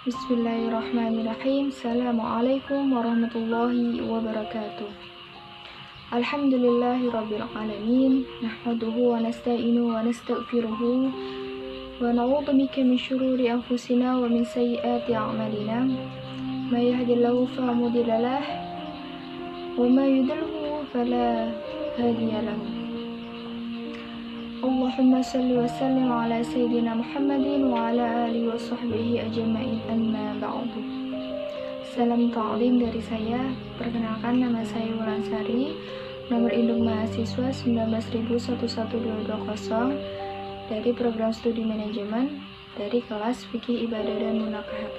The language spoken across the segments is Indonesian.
Bismillahirrahmanirrahim. Assalamualaikum warahmatullahi wabarakatuh. Alhamdulillahirabbil alamin. Nahmaduhu wa nasta'inu wa nastaghfiruhu wa na'udzu bika min syururi anfusina wa min sayyiati a'malina. May yahdihillahu fala mudilla lahu wa may yudlilhu fala hadiya lahu. Allahumma salli wa sallim ala sayyidina Muhammadin wa ala alihi wa sahbihi ajma'in, amma ba'du. Salam ta'lim dari saya. Perkenalkan, nama saya Wulansari, nomor induk mahasiswa 19.11220 dari program studi manajemen dari kelas fikih ibadah dan munakahat.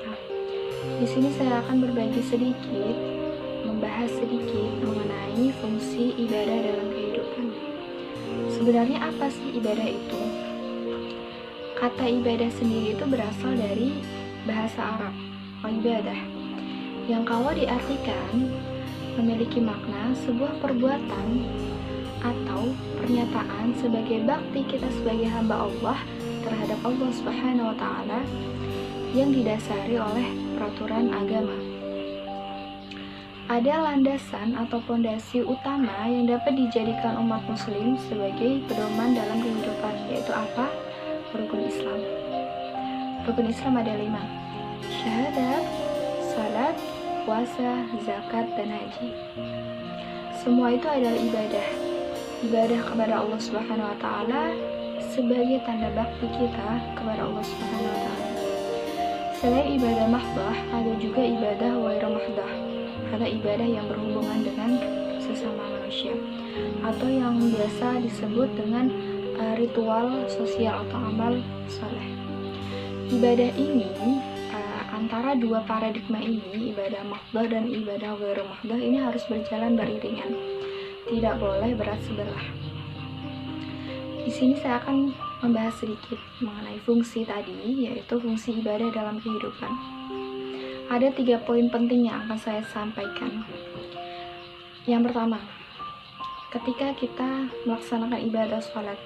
Di sini saya akan membahas sedikit mengenai fungsi ibadah dalam kehidupan. Sebenarnya apa sih ibadah itu? Kata ibadah sendiri itu berasal dari bahasa Arab, ibadah, yang kalau diartikan memiliki makna sebuah perbuatan atau pernyataan sebagai bakti kita sebagai hamba Allah terhadap Allah Subhanahu wa Ta'ala yang didasari oleh peraturan agama. Ada landasan atau fondasi utama yang dapat dijadikan umat muslim sebagai pedoman dalam kehidupan, yaitu apa? Rukun Islam. Rukun Islam ada 5: syahadat, salat, puasa, zakat, dan haji. Semua itu adalah ibadah kepada Allah Subhanahu wa Ta'ala sebagai tanda bakti kita kepada Allah Subhanahu wa Ta'ala. Selain ibadah mahdah, ada juga ibadah ghairu mahdah, ada ibadah yang berhubungan dengan sesama manusia atau yang biasa disebut dengan ritual sosial atau amal saleh. Ibadah ini antara dua paradigma ini, ibadah mahdah dan ibadah ghairu mahdah, ini harus berjalan beriringan, tidak boleh berat sebelah. Di sini saya akan membahas sedikit mengenai fungsi tadi, yaitu fungsi ibadah dalam kehidupan. Ada 3 poin penting yang akan saya sampaikan. Yang pertama, ketika kita melaksanakan ibadah sholat.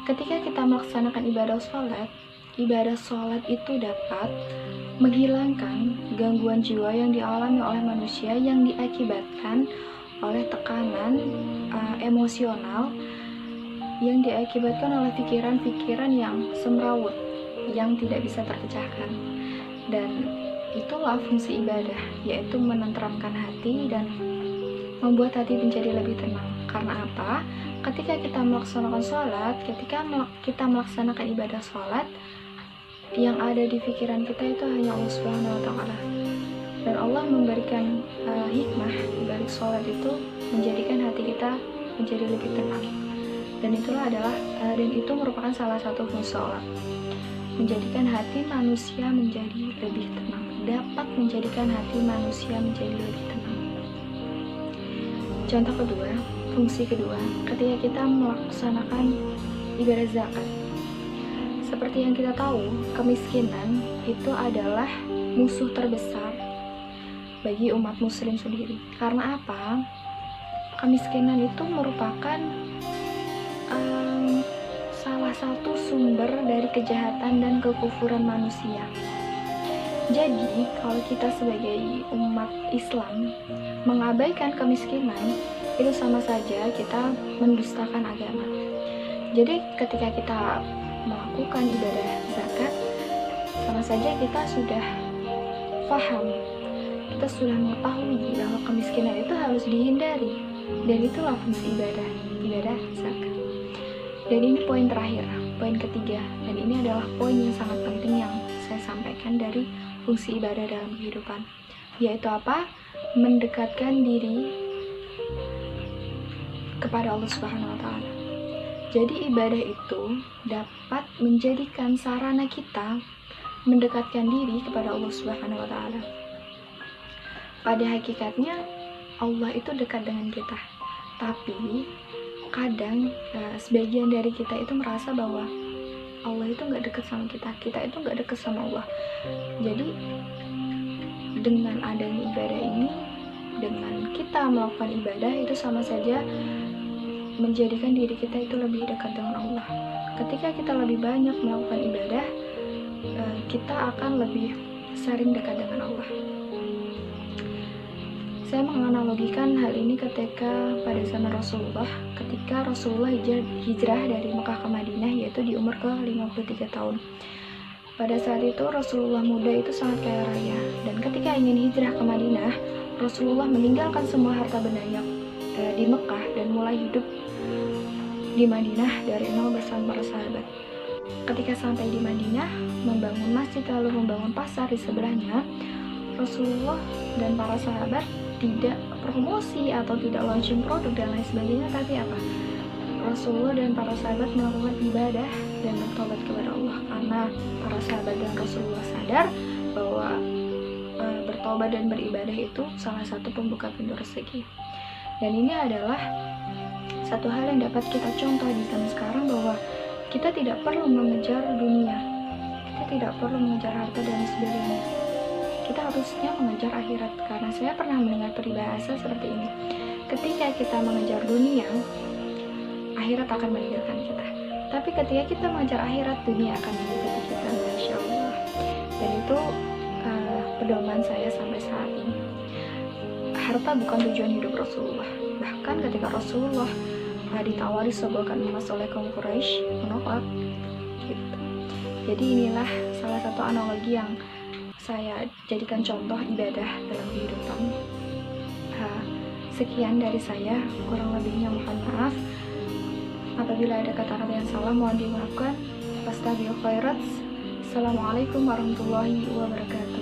Ketika kita melaksanakan ibadah sholat itu dapat menghilangkan gangguan jiwa yang dialami oleh manusia yang diakibatkan oleh tekanan emosional, yang diakibatkan oleh pikiran-pikiran yang semrawut, yang tidak bisa terpecahkan. Dan itulah fungsi ibadah, yaitu menenteramkan hati dan membuat hati menjadi lebih tenang. Karena apa? Ketika kita melaksanakan sholat, ketika kita melaksanakan ibadah sholat, yang ada di pikiran kita itu hanya Allah Subhanahu wa Ta'ala. Dan Allah memberikan hikmah di balik sholat itu, menjadikan hati kita menjadi lebih tenang. Dan itu merupakan salah satu fungsi sholat, menjadikan hati manusia menjadi lebih tenang, dapat menjadikan hati manusia menjadi lebih tenang. Contoh kedua, fungsi kedua, ketika kita melaksanakan ibadah zakat. Seperti yang kita tahu, kemiskinan itu adalah musuh terbesar bagi umat muslim sendiri. Karena apa? Kemiskinan itu merupakan salah satu sumber dari kejahatan dan kekufuran manusia. Jadi, kalau kita sebagai umat Islam mengabaikan kemiskinan, itu sama saja kita mendustakan agama. Jadi, ketika kita melakukan ibadah zakat, sama saja kita sudah paham, kita sudah mengetahui bahwa kemiskinan itu harus dihindari, dan itulah fungsi ibadah zakat. Dan ini poin terakhir, poin ketiga, dan ini adalah poin yang sangat penting yang saya sampaikan dari fungsi ibadah dalam kehidupan, yaitu apa? Mendekatkan diri kepada Allah Subhanahu wa Ta'ala. Jadi ibadah itu dapat menjadikan sarana kita mendekatkan diri kepada Allah Subhanahu wa Ta'ala. Pada hakikatnya Allah itu dekat dengan kita, tapi kadang sebagian dari kita itu merasa bahwa Allah itu nggak dekat sama kita itu nggak dekat sama Allah. Jadi dengan adanya ibadah ini, dengan kita melakukan ibadah itu sama saja menjadikan diri kita itu lebih dekat dengan Allah. Ketika kita lebih banyak melakukan ibadah, kita akan lebih sering dekat dengan Allah. Saya menganalogikan hal ini ketika pada zaman Rasulullah, ketika Rasulullah hijrah dari Mekah ke Madinah, yaitu di umur ke-53 tahun. Pada saat itu Rasulullah muda itu sangat kaya raya, dan ketika ingin hijrah ke Madinah, Rasulullah meninggalkan semua harta bendanya di Mekah dan mulai hidup di Madinah dari nol bersama para sahabat. Ketika sampai di Madinah, membangun masjid lalu membangun pasar di sebelahnya, Rasulullah dan para sahabat tidak promosi atau tidak launching produk dan lain sebagainya, tapi apa? Rasulullah dan para sahabat melakukan ibadah dan bertobat kepada Allah, karena para sahabat dan Rasulullah sadar bahwa bertobat dan beribadah itu salah satu pembuka pintu rezeki. Dan ini adalah satu hal yang dapat kita contoh di zaman sekarang, bahwa kita tidak perlu mengejar dunia, kita tidak perlu mengejar harta dan sebagainya. Kita harusnya mengejar akhirat, karena saya pernah mendengar peribahasa seperti ini: ketika kita mengejar dunia, akhirat akan meninggalkan kita. Tapi ketika kita mengejar akhirat, dunia akan mengikuti kita, Masya Allah. Dan itu pedoman saya sampai saat ini. Harta bukan tujuan hidup Rasulullah. Bahkan ketika Rasulullah ditawari sebuah emas oleh kaum Quraisy, menolak gitu. Jadi inilah salah satu analogi yang saya jadikan contoh ibadah dalam kehidupan. Sekian dari saya, kurang lebihnya mohon maaf. Apabila ada kata-kata yang salah, mohon dimaafkan. Fastabiqul khairat. Assalamualaikum warahmatullahi wabarakatuh.